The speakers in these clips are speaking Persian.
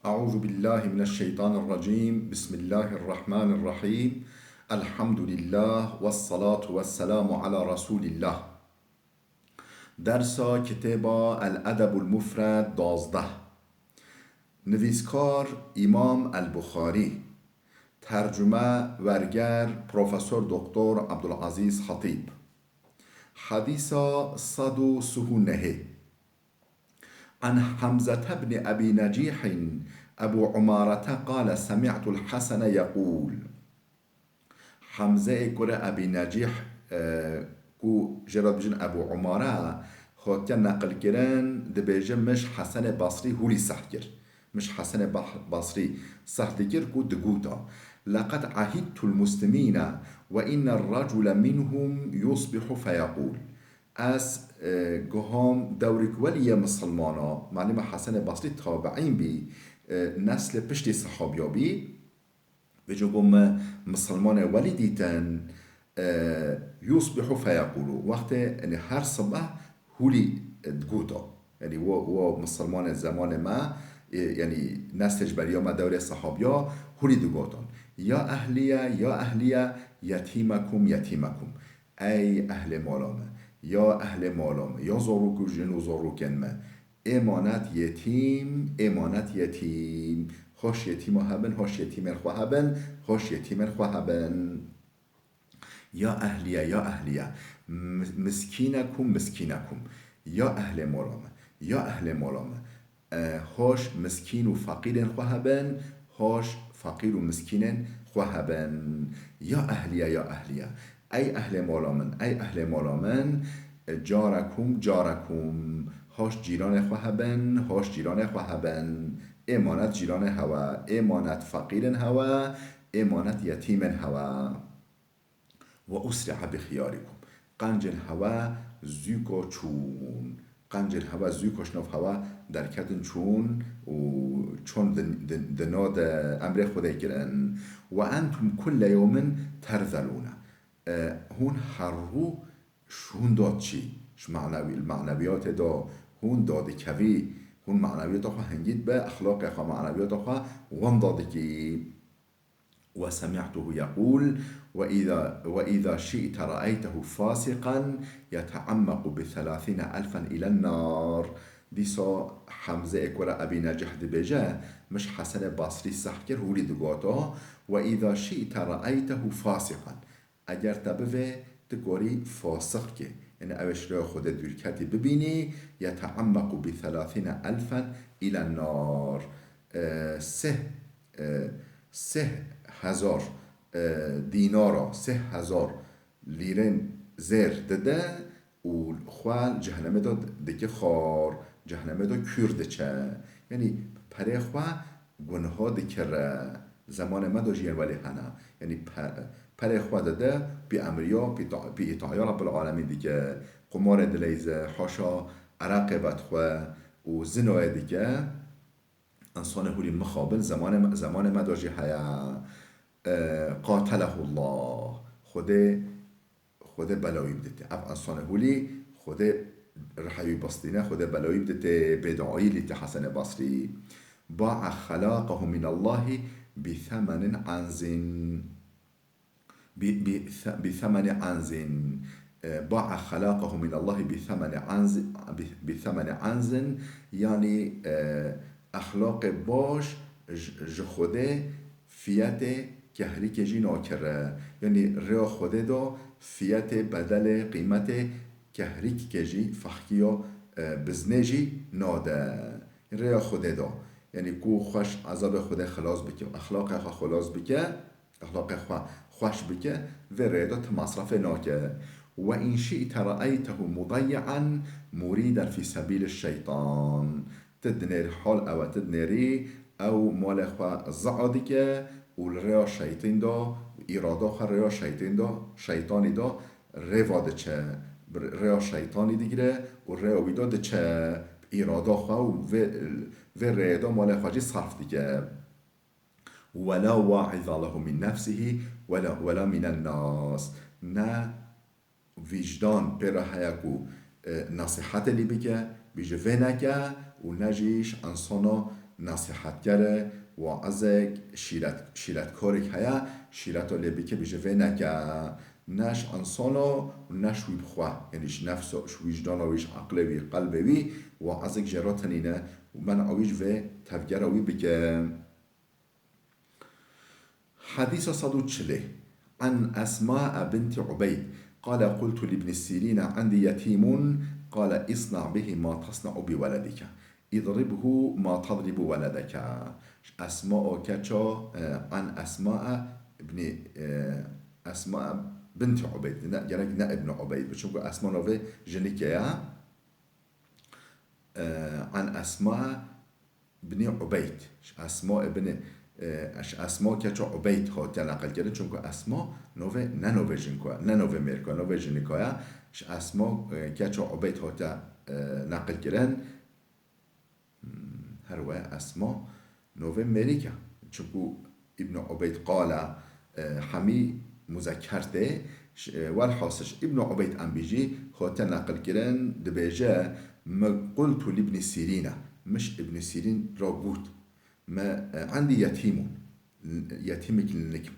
أعوذ بالله من الشيطان الرجيم بسم الله الرحمن الرحيم الحمد لله والصلاة والسلام على رسول الله درس کتاب الادب المفرد 12 نویسکار امام البخاری ترجمه ورگر پروفسور دکتر عبدالعزیز خطیب حدیث 139 عن حمزة بن أبي نجيح أبو عمارة قال سمعت الحسن يقول حمزة كرة أبي نجيح كو جراد بجن أبو عمارة خو كان نقل كران دبيجة مش حسن بصري هولي سحكر مش حسن بصري سحكر كو دقوتا لقد عهدت المسلمين وإن الرجل منهم يصبح فيقول از گهام دوری ولی مسلمانا معلم حسن بصری تابعین بی نسل پشت صحابیابی به جبم مسلمان ولی دیتن یصبح فیقولو وقت یعنی هر صبح هولی دگوتا یعنی و مسلمان زمان ما یعنی نسل جبریا ما دوری صحابیا هولی دگوتان یا اهلیه یتیمکم یتیمکم ای اهل مالامه یا اهل مالام یا زاروک جن و زاروکن ما امانت یتیم هاش یتیم هبن هاش یتیم هبن هاش یتیم هبن یا اهلیه مسکینکم یا اهل مالام هاش مسکین و فقیر هبن هاش فقیر و مسکین هبن یا اهلیه ای اهل مالامن جارکم هاش جیران هبن امانت جیران هوا امانت فقیر هوا امانت یتیم هوا و اسرع بخیارکم قنجل هوا زیکو چون شناف هوا در کتن چون دناد امر خدای کرن و انتم کل یوم ترذلون هون هر رو شون داد چی المعنویات دا هون داد کوی هون معنویات خواه هنگید به اخلاق خواه معنویات خواه وان داد کی وسمعته يقول وإذا شئت رأيته فاسقا يتعمق ب30,000 إلى النار دیسا حمزه اکورا ابی نجح دی بجه مش حسن بصری سحکر هولی دگاتا وإذا شئت رأيته فاسقا اگر تبوه تگاری فاسق که یعنی اوش را خود دورکتی ببینی یتعمق ب30,000 إلى النار 3,000 دینارا 3,000 لیرن زر دده و خوال جهنم داد دکه خار جهنم داد کرده چه یعنی پره خواه گناه دکره زمان ما دا جیر ولی هنه یعنی پره خواه داده بی امریا بی اطاعی رب العالمین دیگه قمار دلیزه حاشا عرق بدخواه و زنای دیگه انسان هولی مخابل زمان ما دا جی هیا قاتله الله خود بلاوی بدته اف انسان هولی خود رحیوی بسطینه خود بلاوی بدته بدعایی لیت حسن بصری باع خلاقه من الله بثمن عنز باع خلاقه من الله بثمن عنز یعنی اخلاق باش جخوده فیت کهری کجی ناکره یعنی ریا خوده دا فیت بدل قیمت کهری کجی فخکیا بزنجی ناده ریا خوده دا یعنی کو خوش عذاب خوده خلاص بکه اخلاق خواه خلاص بکه اخلاق خواه خوش بکه و ریدا مصرف ناکه و این شئت رأیته مضیعا مریدا فی سبیل الشیطان تدنیر حال او تدنیری او مال خواه زعادی که و ریا شیطان دا ایرادا خواه ریا شیطانی دا رواده چه ریا شیطانی دیگره و ریا ویدا ده چه ایرادا خواه و ریدا مال خواه جی صرف دیگه ولا واعظ له من نفسه ولا من الناس نه وجدان پر هیکو نصیحت لی بکه بیجه نکه و نجیش انسانا نصیحتگره و ازک شیرت کارک هیا شیرت و لبی که بجوه نکه نش انسانو نش وی بخواه یعنیش نفس و وجدان ویش عقل وی قلب وی و ازک جراتنینه و من اویج و تفگر وی بکه حديث صدوق شله عن أسماء بنت عبيد قال قلت لابن السيرين عندي يتيم قال اصنع به ما تصنع بولدك اضربه ما تضرب ولدك أسماء كتشا عن أسماء بنت عبيد يعني نا ابن عبيد بشوفوا أسماء نوفي جنيكيا عن أسماء بن عبيد أسماء بن اسما که چه عبید ها نقل کرده چون که اسما نوه ننوه جنکوه ننوه مرکوه نوه جنکوه اسما که چه عبید ها نقل کردن هر وقت اسما نوه مریکه چون که ابن عبید قال همی مذکرته والحاصش ابن عبید ام بیجی ها نقل کردن دبیجه ما قلت لابن سیرین مش ابن سیرین را بود ما عندي يتيم يتيمك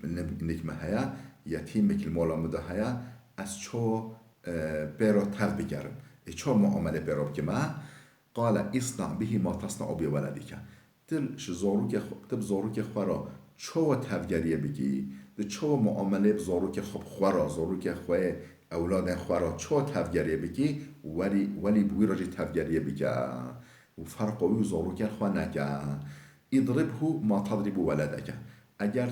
النكمة هيا يتيمك المولا مده هيا از چو برو تف بگرم چو معامله برو بكما قال اصنع به ما تصنع بولدك تل زوروك خورا چو تفگریه بگی ده چو معامله بزوروك خب خورا زوروك خواه اولاد خورا چو تفگریه بگی ولی بوی راجی تفگریه بگی و فرقوی زوروك خواه نگه اضربه ما تضرب ولدك اگر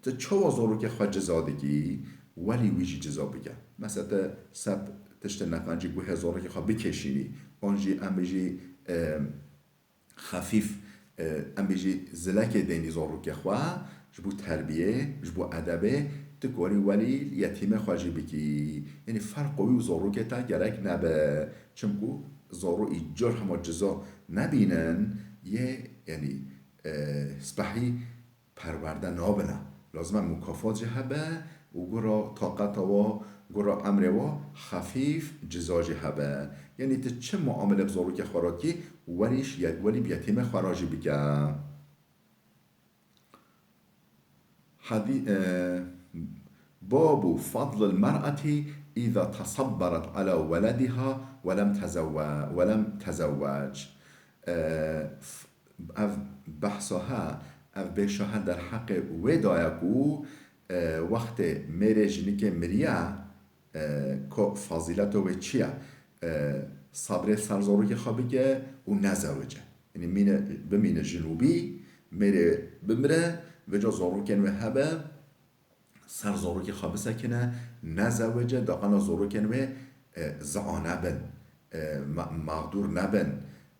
ته چو زورو که خود جزا دگی ولی ویجی جزا بگه مثلا سب تشت نقنجی گوه زورو که خود بکشینی آنجی ام بیجی خفیف ام بیجی زلک دینی زورو که خود جبو تربیه جبو ادبه تکوری ولی یتیم خواجی بگی یعنی فرقوی زورو که تا گرک نبه چمکو زورو ایجار همه جزا نبینن یعنی سپحی پرورده نابنه لازم مکافات جهبه و گرا طاقت و گرا امر و خفیف جزا جهبه یعنی تا چه معامله بزارو که خوراکی ولی بیتیم خوراجی بگه باب فضل المرأة إذا تصبرت على ولدها ولم تزوج اف بحثها اف بشاها در حق ودایکو وقت میره جنی که مریا که فضیلت و چیه صبر سرزارو که خوابی که و نزوجه یعنی بمینه جنوبی میره بمره و جا زارو کن و هبه سرزارو که خوابی سکنه نزوجه داقنا زارو کن و زعانه بن مغدور نبن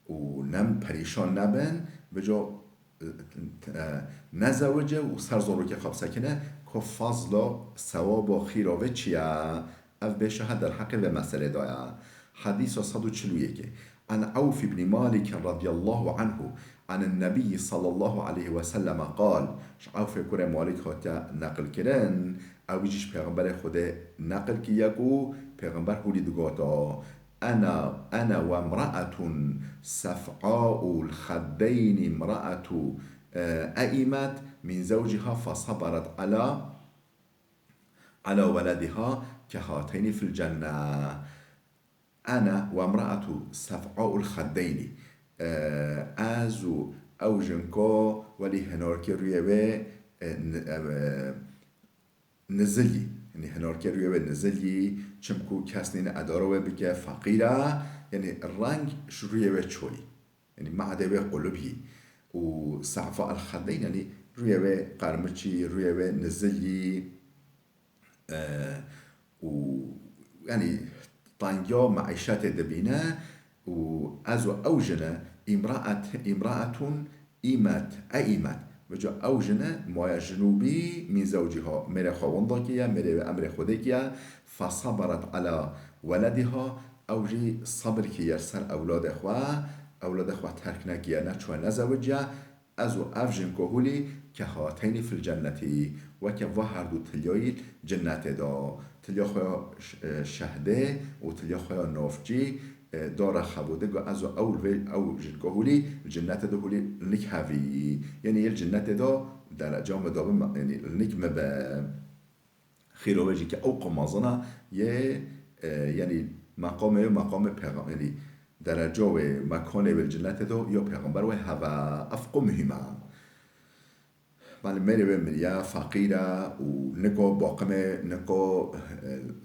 و نم پریشان نبن و جا نزوجه و سرزارو که خواب سکنه که فضل ثواب و خیراوه چیه اف بشه در حق و مسئله دایا حدیث 141 عن عوف بن مالك رضي الله عنه عن النبي صلى الله عليه وسلم قال عوف كره مالك هاتا نقل كرن او جيش پیغمبر خود نقل کی یکو پیغمبر هولی دگاتا أنا وامرأة سفعاء الخدين امرأة أئمت من زوجها فصبرت على ولدها كهاتين في الجنة أنا وامرأة سفعاء الخدين أزو أو جنكو ولي هناركي ريوه نزلي یعنی هنارکه روی و نزلی چمکو کس نین ادارو بگه فقیره یعنی رنگ روی و چوی یعنی معده و قلوبی و صعفاء الخدین یعنی روی و قرمچی روی و نزلی و یعنی طنجا معیشت دبینه و از اوجنه امرأتون ایمت و جا اوجنه مایا جنوبی من زوجها میره خواهنده کیا میره امر خوده کیا فصبرت على ولدها اوجی صبر کیا سر اولاد خواه ترک نکیا نچوه نزوجه ازو اوجن کهولی که هاتین فی الجنتی و که هر دو تلیای جنت دا تلیا خواه شهده و تلیا خواه نافجی داره خبوده گو از اول او جنگهولی الجنة ده هولی نک هوی یعنی الجنة ده در جام دابه یعنی نک مبه خیره وجی که او قمازنا یعنی مقام پیغمبر یعنی درجه و مکان و الجنة ده یا پیغمبر و هوا افق مهمه میره به مریا فقیره و نکو باقمه نکو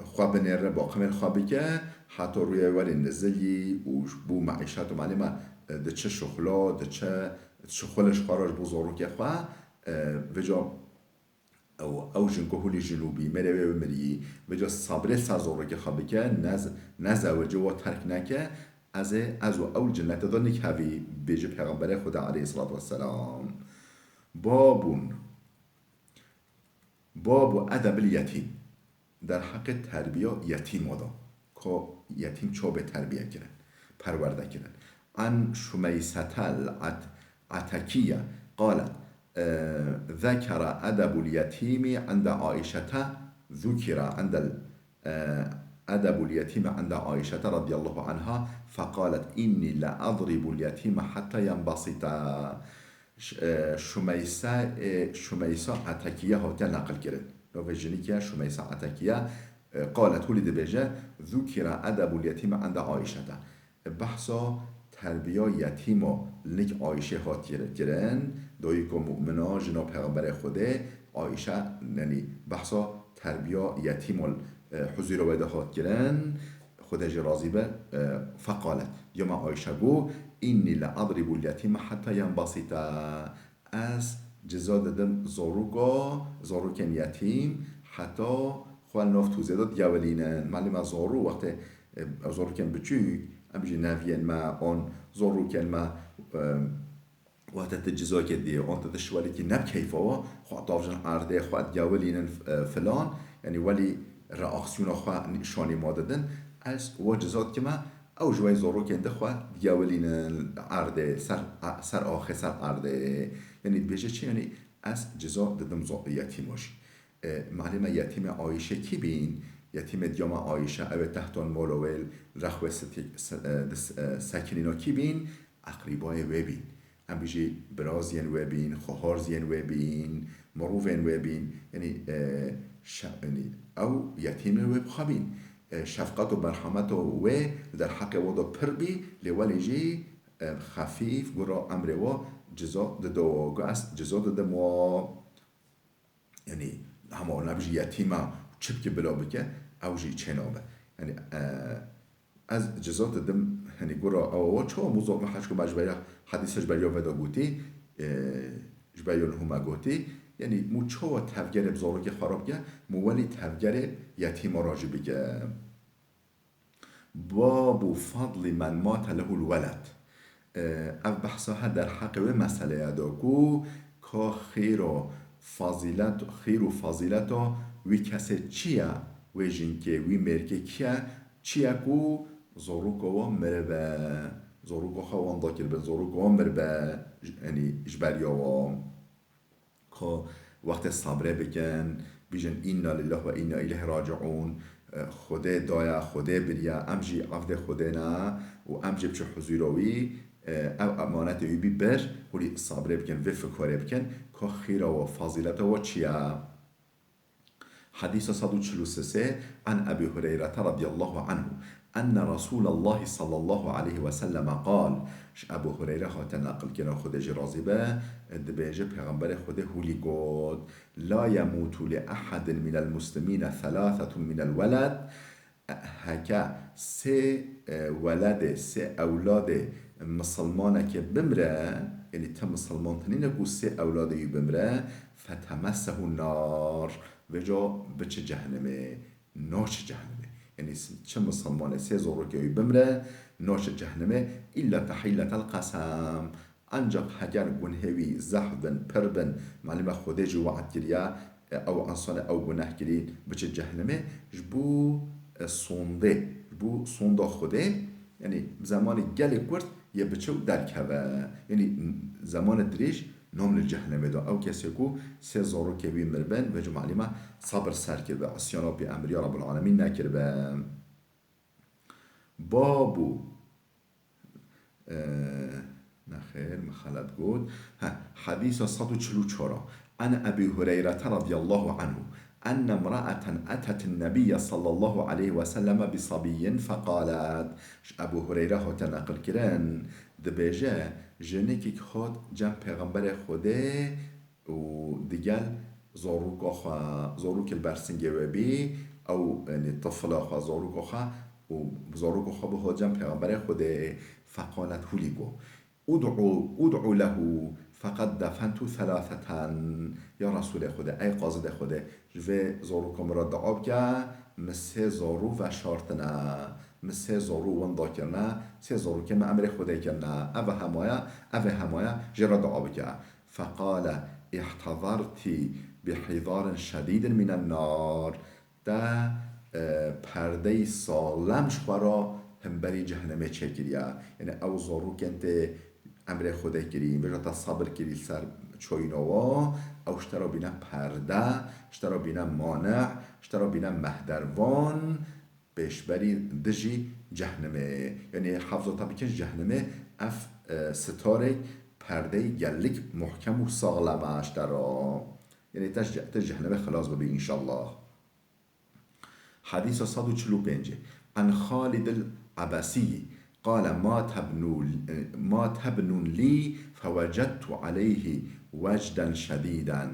خواب نره باقمه خوابی که حتی روی ولی نزلی و بو معیشت و معلومه ده چه شغلا ده چه شغلش خارج بزرگ که خواه و جا او جنگهولی جنوبی میره به مری و جا صبر سرزوره که خوابی که نزوجه و ترک نکه از اول جنت دار نک هوی بیجه پیغمبر خدا علیه الصلاة والسلام باب ادب الیتیم در حق تربیه یتیم دا که یتیم چو به تربیه کرن پرورده کرن عن شمیسة العتکیه قالت ذكر أدب اليتيم عند عائشة ذكر عند أدب اليتيم عند عائشة رضي الله عنها فقالت إني لا أضرب اليتيم حتى ينبسط شمیسا عتکیه هاتی نقل کرد نوشجنی که شمیسا عتکیه قالت هولی دبیجه ذکر ادب الیتیم عند عایشه بحثا تربیه یتیم و لنک عایشه هاتی کرن دوی که مؤمنا جنا پیغمبر خوده عایشه یعنی بحثا تربیه یتیم و حضور ویده هات کرن خود جرازی به فقالت یوم عایشه گو اینی لأضرب اليتیم حتی ینبسط از جزا دادم زاروکن یتیم حتی خوال ناف توزه داد یولینن معلوم از زارو وقت زاروکن بچوک ام بجی نوین ما آن زاروکن ما وقت تجزا کدی آن تدشوالی که نب کیفا خواه دافجن عرده خواه یولینن فلان یعنی ولی رأکسیون خواه شانی ما دادن از واجزات که ما او جوای زورو که انده خواه دیاولین عرده سر آخه سر عرده یعنی بیجه چی؟ یعنی از جزا دادم یتیم باشی معلومه یتیم عایشه کی بین؟ یتیم دیام عایشه او تحتان مولویل رخوه سکنینا کی بین؟ اقریبای وی بین هم بیجه برازین وی بین خوهارزین وی بین مروفین وی بین یعنی او یتیم وی بخوابین شفقت و مرحمت و در حق وضع پر بی لولی جی خفیف گرا امر و جزا دادو گاست جزا دادم و یعنی همه نبجی یتیمه چپ که بلا بکه او جی چنابه یعنی از جزا دادم یعنی گرا او چه موضوع محش که مجبوری حدیثش بریا ودا گوتی جبایون هما گوتی یعنی مو چه تفگر بزرگ که خراب گه مو ولی تفگر یتیم راجع بگه باب فضل من مات له الولد او بحثها در حق و مسئله اداگو که خیر و فضیلت وی کسی چیه وی جنکه وی مرکه چیه کو زروکو مربه زروکو خوان داکر به زروکو مربه یعنی اجبریا و که وقت صبره بکن بیجن اینا لله و اینا الیه راجعون خوده دایا خوده بریا امجی عفده خوده نه و امجی بچه حضوروی او امانت یوبی بر ولی صبره بکن و فکره بکن که خیره و فضیلت و چیه حديث 143 عن أبي هريرة رضي الله عنه أن رسول الله صلى الله عليه وسلم قال أبو هريرة تنقل كنا خود جرازبه دبيجه پیغمبر خود هولي قد لا يموت لأحد من المسلمين 3 من الولد هكا سه ولد سه أولاد مسلمانه که بمره یعنی تم مسلمان تنینه کو سه اولاده بمره فتمسه النار و جا بچه جهنمه ناش جهنمه یعنی چه مسلمان سه زورو که بمره ناش جهنمه الا تحیلت القسم انجا هگر گنهوی زحبن پربن معلومه خوده جو وعد گریا او انسان او گناه گری بچه جهنمه جبو سونده خوده یعنی زمان گل کرد یه بچه درکوه یعنی زمان دریش نام الجهنم دا او کسی کو سه زارو که بی مربن و جو معلومه صبر سر کرد و عصیانا بی امری رب العالمین نکرد بابو نخير مخلد قود حديث 144 عن أبي هريرة رضي الله عنه أن امرأة أتت النبي صلى الله عليه وسلم بصبي فقالت أبو هريرة تنقل كران دبيجا جنيكي خود جم پیغمبر خوده و دیگل زوروك البرسنجي وبي أو يعني طفل أخا زوروك أخا وزوروك أخا به جم پیغمبر خوده فقالت هوليگو ادعو له فقد دفنت ثلاثة یا رسول خدا ای قاضد خدا جوه زوروکم را دعاب که مسه زورو و شارتنا مسه زورو وندا کرنا سه زورو که من امر خدا کرنا اوه همایا جرا دعاب که فقال احتضرتی بحضار شدید من النار ده پرده سالم شورا هم بری جهنمه چکریا یعنی او زورو کنت امر خدا کری بجا صبر کری سر چوینوا او اشترا بینا پرده اشترا بینا مانع اشترا بینا مهدروان بشبری دجی جهنمه یعنی حفظ طبیعش جهنمه اف ستاره پرده گلک محکم و ساغلمه اشترا یعنی تش جهنمه خلاص ببی انشالله. حديث 145 عن خالد العبسي قال ما تبن لي فوجدت عليه وجدا شديدا.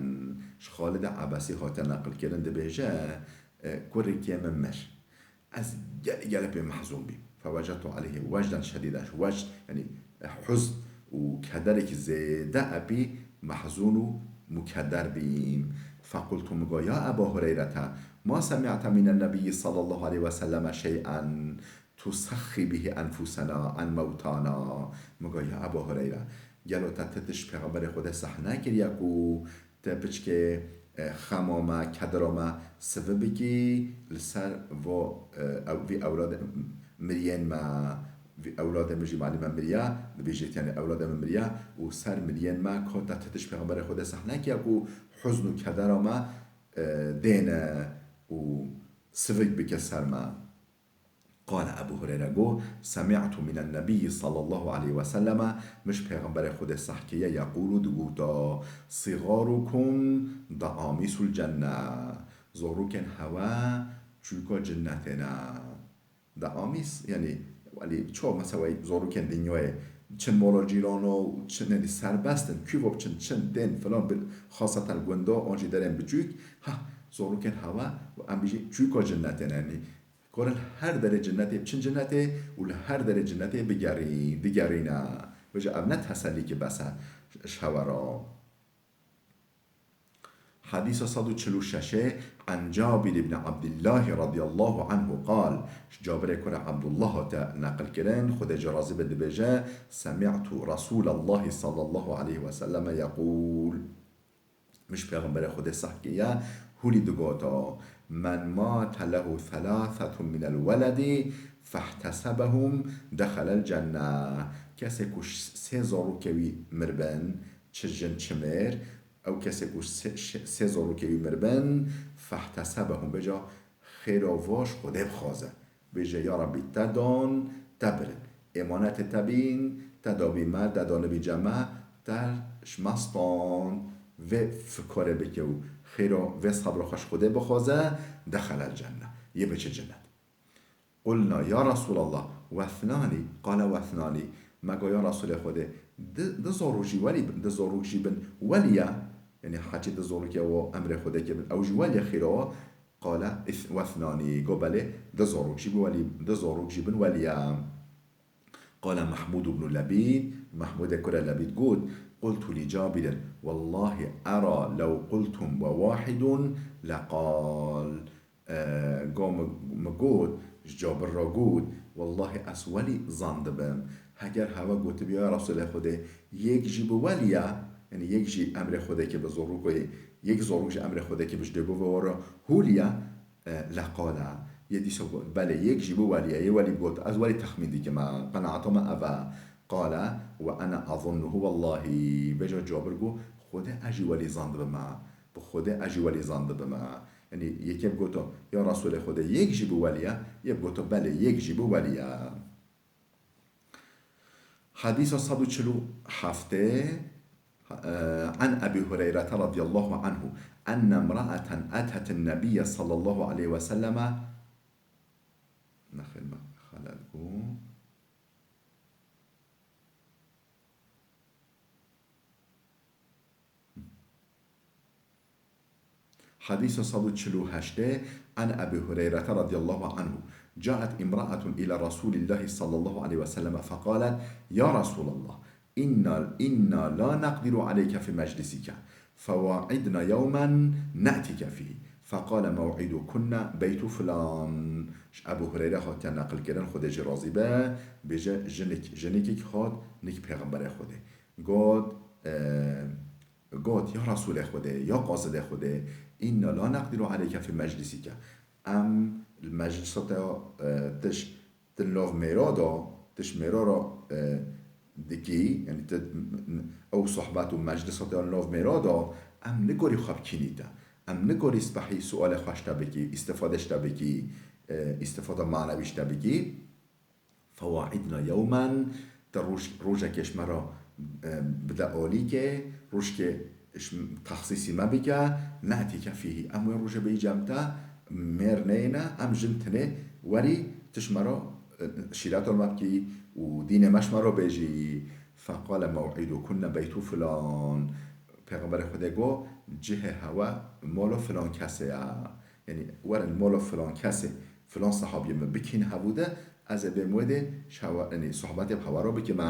خالد عبسي هات نقل كردن دبيجا كوري من مش از جلب محزون بي فوجدت عليه وجدا شديدا وجد يعني حزن وكدرك زيادة أبي محزون مكدر بيم فقلت مقا يا أبا هريرة ما سمعت من النبي صلى الله عليه وسلم شيئا تسخي به أنفسنا عن موتانا. مقا يا أبا هريرة قالوا تتتش پیغمبر خود صحنه كريكو تبچ که خمامه کدرامه سفه بگی لسر و اولاد مريان ما اولاد مجي معلم مريا بيجيت يعني اولاد مريا وسر مريان ما كنت تتش پیغمبر خود صحنه كيكو حزن و كدر ما دينا و سفك بكسر ما. قال ابو هريره جو سمعت من النبي صلى الله عليه وسلم مش پیغمبر خود صحكيه يقول دغوتا صغاركم ضعاميس الجنه زوروكن هوا چوكا جنتنا. ضعاميس يعني ولی چه مثلا زارو کن دنیای چن مالا جیرانو چن سربستن کیوب چن دن فلان خاصتا گوندا آنجی درن بچوک ها زارو کن هوا و ام بیجی چوکا جنته ننی کارن هر در جنته چن جنته و هر در جنته بگرینا وجه ابنت تسلی که بس شورا. حديث 146 عن جابر بن عبد الله رضي الله عنه قال جابر كره عبد الله نقل كرن خد جرازي بدبجا سمعت رسول الله صلى الله عليه وسلم يقول مش پیغمبر خود صحكية هولي دقاتا من مات له ثلاثة من الولد فاحتسبهم دخل الجنة. کسی کش سه زارو کوی مربن چجن چمر او کسی کش سه زارو کوی مربن فاحتسبهم بجا خیراواش خوده بخوازه بجا یا ربی تدان تبرن امانت تبین تدابی مرد تدانه بی جمع در شمستان و فکاره بکو خیرا و صبر خوش خوده بخوازه دخل الجنه یه بچه جنت. قلنا یا رسول الله وثنانی قال وثنانی مگا یا رسول خوده ده زاروجی ولی ده زاروجی بن ولیا يعني حاجة دزورك أو أمر خدك من أو جوال يخيره قال وثناني قبله دزورك جيب ولي دزورك جيبن وليا. قال محمود بن لبيد محمود كرة لبيد قلت لجابر والله أرى لو قلتم وواحد لقال قام مقود جابر را والله أسولي ظندبم هگر هوا قلت بيا رسول خده يك جيب وليا یعنی یک جی امر خدا که به زوروک یک زوروک امر خدا که بجده بو ورا هولیا لقالا یدیسو بله یک جی بو ولیه ولی بود از ولی تخمین دی که ما قناعتم اوا قال و انا اظنه والله بجا جابر گو خدا اجی ولی زند به ما به خدا اجی ولی زند به ما یعنی یکی بگوتو یا رسول خدا یک جی بو ولیه یک بگوتو بله یک جی بو ولیه. حديث 147 عن أبي هريرة رضي الله عنه أن امرأة أتت النبي صلى الله عليه وسلم نخل خلالكم حديث 148 عن أبي هريرة رضي الله عنه جاءت امرأة إلى رسول الله صلى الله عليه وسلم فقالت يا رسول الله إنا لا نقدر عليك في مجلسك فواعدنا يوما نأتيك فيه فقال موعدكن بيت فلان. ابو هريره هات نقل کردن خودش راضی به بجه جنیکی که هات نیک پیغمبر خوده گفت یا رسول خوده یا قاصد خوده این لا نقدر عليك في مجلسی که ام المجلسات تش تلوف میرادا تش میرارا دکی یعنی او صحبت و مجلسات لوف میرادا ام نگوری خواب کینیده ام نگوری سبحی سؤال خوشتا بکی استفادهشتا بکی استفاده معنویشتا بکی فواعدنا یوما در روژه کش مرا بده آلی که روش که تخصیصی ما بکه نعتی که فیه ام روژه بی جمتا میر نینا ام جنتنه ولی تش مرا شیرات المبکی و دین مش مرا بیجی فقال موعدكن بیت فلان. پیغمبر خدا گو جه هوا مال فلان کسه یعنی ورن مال فلان کسه فلان صحابی من بکین هوده از به مود یعنی صحبت هوا را بکیم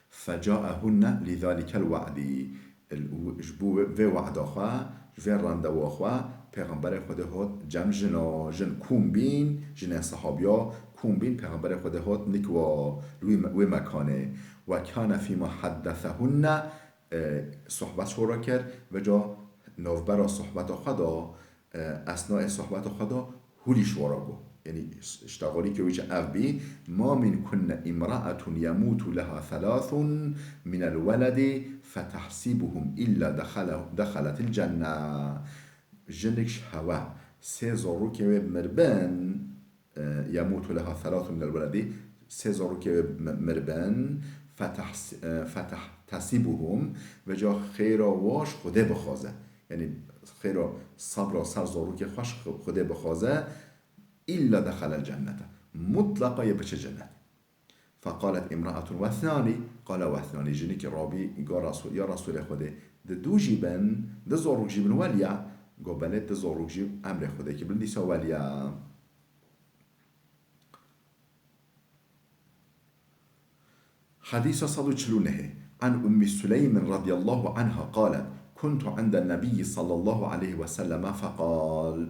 فجاءهن لذلك الوعد الجبو و وعد خواه و راندو خواه پیغمبر خدا هات جمع جن کومبین جن صحابیا کومبین پیغمبر خدا هات نکوا و مکانه و کان فیما حدثهن صحبت شورا کرد و جا نوبرا صحبت خدا اثناء صحبت خدا هولی شورا گو یعنی اشتغالی که ویچه افبی ما من کن امرأة يموت لها 3 من الولد فتحسبهم إلا دخلت الجنة. جنكش هوا 3 زارو که مربن يموت لها 3 من الولد 3 زارو که مربن فتحسبهم و جا خیرا واش خوده بخوازه یعنی خیرا صبر سر زارو که خوش خوده بخوازه إلا دخل الجنة مطلقا يبچه جنة. فقالت امرأة واثناني قال واثناني جنك رابي قال رسول يا رسول خده دو جيبن ده زوروك جيبن وليا قال بلد ده زوروك جيب امر خده كبن ديسا وليا. حديث 149 عن أم سليم رضي الله عنها قالت كنت عند النبي صلى الله عليه وسلم فقال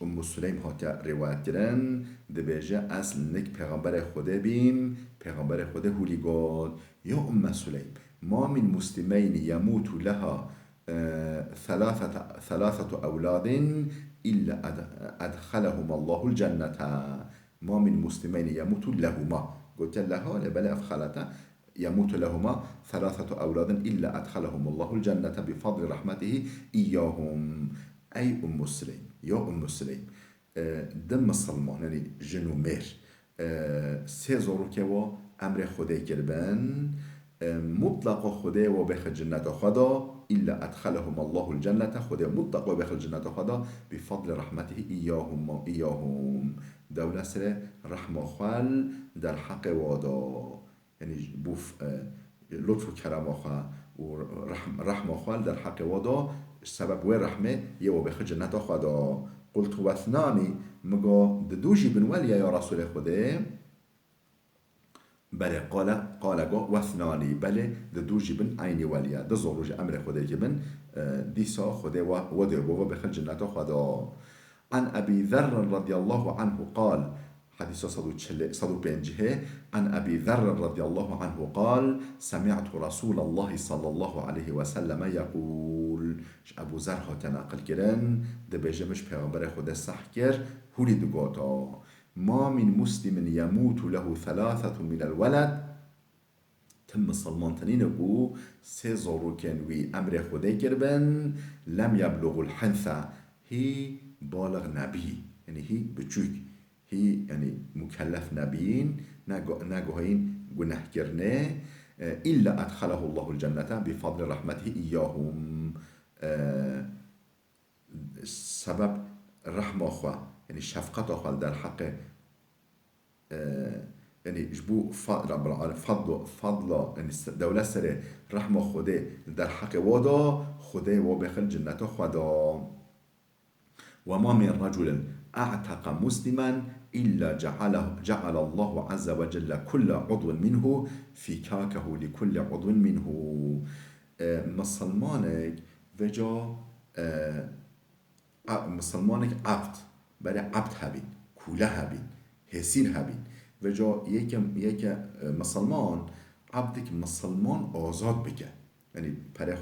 ام سلیم هاتا روایت کردن دبیجه اصل نک پیغمبر خدا بیم پیغمبر خدا هولی گاد یا ام سلیم ما من مسلمین يموت لها 3 أولاد إلا أدخلهم الله الجنة. ما من مسلمين يموت لهما قلت لها لبلا أفخلتا يموت لهما 3 أولاد إلا أدخلهم الله الجنة بفضل رحمته إياهم. أي أم سلیم یا أم سلیم دم مسلمان یعنی جنو میر 3 زارو که و امر خدا کربن مطلق خدا و بخل جنت خدا إلا أدخلهم الله الجنة خدا مطلق و بخل جنت خدا بفضل رحمته إياهم دولة سر رحمه خال در حق وادا یعنی بوف لطف و کرم و رحمه خال در حق وادا سبب و رحمه یه بخ جنت خدا. قلت و اثنانی مگا دو بن ولیا یا رسول خدا بله قال گو و اثنانی بله دو بن عینی ولیا ده زوروج امر خدا جبن دیسا خدا و ده و بخ جنت خدا. عن ابي ذر رضي الله عنه قال حديث 150 عن أبي ذر رضي الله عنه قال سمعت رسول الله صلى الله عليه وسلم يقول أبو ذر هتناقل كرن دبجمش پیغمبر خدا صح كر هولي دقاتا ما من مسلم يموت له 3 من الولد تم سلمان تنين بو 3 زارو كنوي أمر خدا كربن لم يبلغ الحنثة هي بالغ نبي يعني هي بچوك هي يعني مكلف نبيين ناگهين گناه کرنه إلا أدخله الله الجنة بفضل رحمته إياهم سبب رحمة أخوة يعني شفقة أخوة در حق يعني جبو رب العالمين فضل يعني دولة سر رحمة خده در حق وادا خده وبخل جنة خدا وما من رجل أعتق مسلما إلا جعل الله عز وجل كل عضو منه فكاكه لكل عضو منه مسلمانك وجا مسلمانك عبد برای عبد هبین کوله هبین حسین هبین و جا یک مسلمان عبدك مسلمان آزاد بکه یعنی پر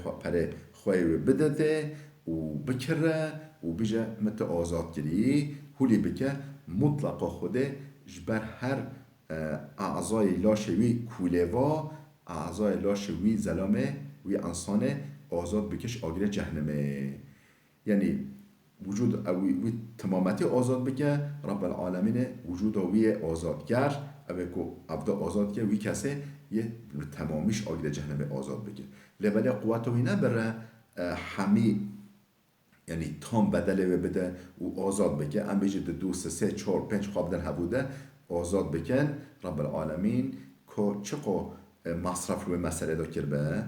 خواه بدده و بکره و بجا مت آزاد کری هولی بکه مطلق خوده جبر هر اعضای لاشوی کوله و اعضای لاشوی زلامه وی انسانه آزاد بکش آگره جهنمه یعنی وجود اوی تمامتی آزاد بکه رب العالمین وجود اوی آزادگر اوی که عبد آزاد که وی کسی یه تمامیش آگره جهنم آزاد بکه لباله قوت وی نبره همی یعنی تام بدله و بده و آزاد بکه ام بیجه 2 3 4 5 خواب در هبوده آزاد بکن رب العالمین که چقا مصرف رو مسئله دا کرده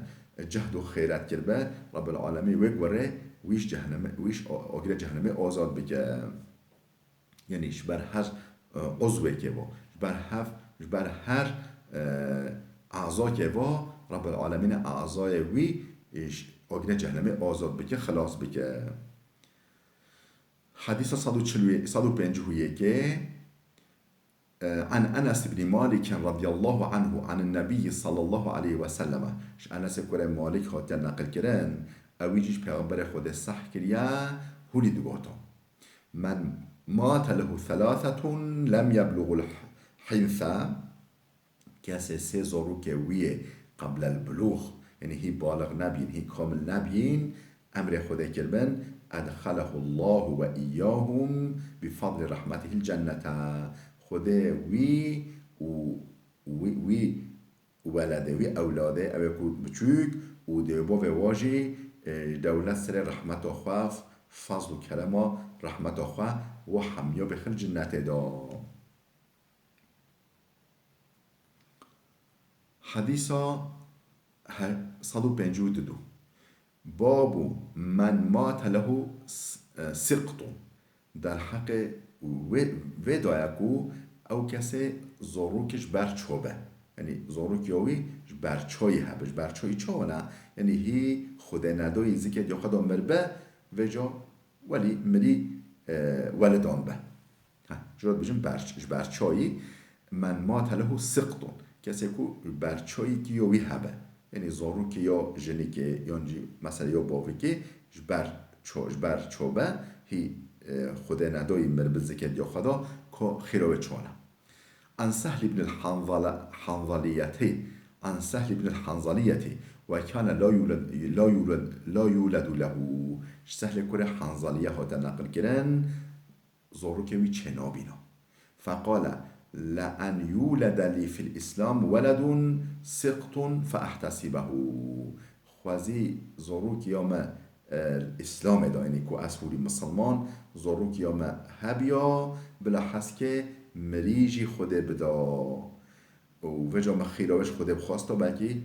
جهد و خیرت کرده رب العالمین وگوره ویش جهنم ویش آگره جهنم آزاد بکه یعنی بر هر عضوی که با بر هر اعضا که با رب العالمین اعضای وی آگره جهنم آزاد بکه خلاص بکه حديث 151 عن أنس بن مالك رضي الله عنه عن النبي صلى الله عليه وسلم أنس كره مالك هات نقل كرن أويجيش پیغمبر خود صح كريا هولي دوغاتا من مات له 3 لم يبلغ الحنثى كاسي سيزورو كويه قبل البلوغ يعني هي بالغ نبين هي كامل نبين أمر خود كربن أدخله الله وإياهم بفضل رحمته الجنة خده وی ولده وی اولاده اوی کود بچوک و دیوبا و واجی دولت سر رحمت آخوا فضل و کرما رحمت آخوا و حمیا بخل جنت دا حدیثا 152 باب من مات له سقط در حق و دایکو او کسی زاروکش برچوبه یعنی زاروک یاوی برچای هبش برچای چاونه یعنی هی خود ندای زکت یا خدا مربه و جا ولی مری ولدان به جرات بجیم برچایی من مات له سقط کسی کو برچایی که یاوی هبه یعنی زاروک یا جنی که یانجی مثلا یا باوی که برچوبه هی خود ندای مربه زکت یا خدا که خیراوه چونه عن سهل بن الحنظلية وكان لا يولد له سهل كره حنظلية هاتا نقل كرن زاروكوي چنابينا فقال لأن يولد لي في الإسلام ولد سقط فأحتسبه خوزي زاروك يوم الاسلام داینی که اسفوری مسلمان زاروک یا هبیا بلا حسکه مریجی خوده بدا و جا خیراوش خوده بخواستا بلکه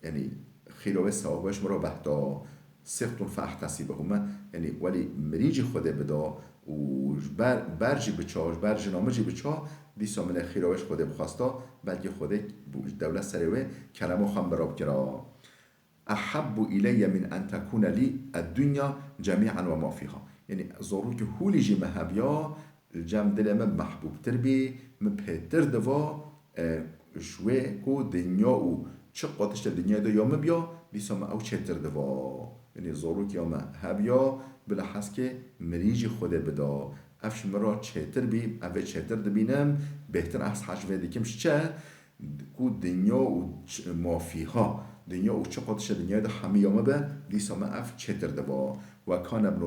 یعنی خیراوش صحابش مرا بحتا سختون فاحتسیبه همه یعنی ولی مریجی خوده بدا و برجی بچاش برجی نامجی بچا دیسا من خیراوش خوده بخواستا بلکه خوده دولت سریوه کلمو خم براب کرا احب الی من ان تكون لي الدنيا جميعا وما فيها يعني زاروك هولي جي مهبيا الجام دل من محبوب تربي من بهتر دوا شوي كو دنيا و چه قاتش الدنيا دا يوم بيا ليسا ما او چتر دوا يعني زاروك يوم هبيا بلا حس که مریجی خوده بدا افش مرا چتر بي اوه چتر دبينم بهتر احس حجوه ديكمش چه كو دنيا و ما فيها دنیا و چه قدش دنیا ده همه یامه به دیسا ما اف چتر ده با و کان ابن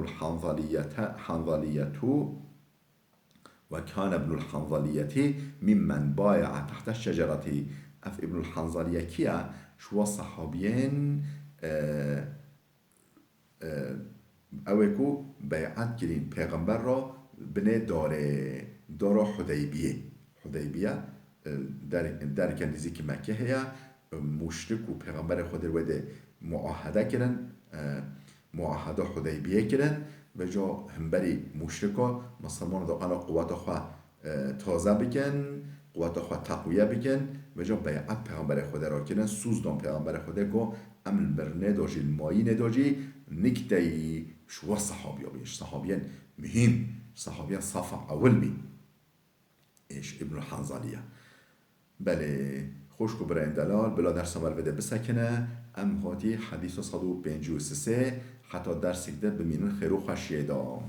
الحنظلیت ممن بایع تحت الشجرة اف ابن الحنظلیه کیه شو صحابین اوه کو بیعت کرین پیغمبر را بنه دار حدیبیه در کنیزی که مکه هیا مشرک و پیغمبر خود رو ده معاهده کردن معاهده حدیبیه کردن و جا همبری مشرکا مسلمان دا انا قوات خواه تازه بکن قوات خواه تقویه بکن و جا بیعت پیغمبر خود را کردن سوز دان پیغمبر خود که عمل برنه داجی المایی نداجی نکتایی شو صحابیا بیش صحابیان مهم صحابیان صف اول بی ایش ابن الحنظلیه بله خوش کو برای دلال بلا درس اول بده بسکنه ام هاتی حدیث 153 حتی درس ده بمینن خیرو خشیه دام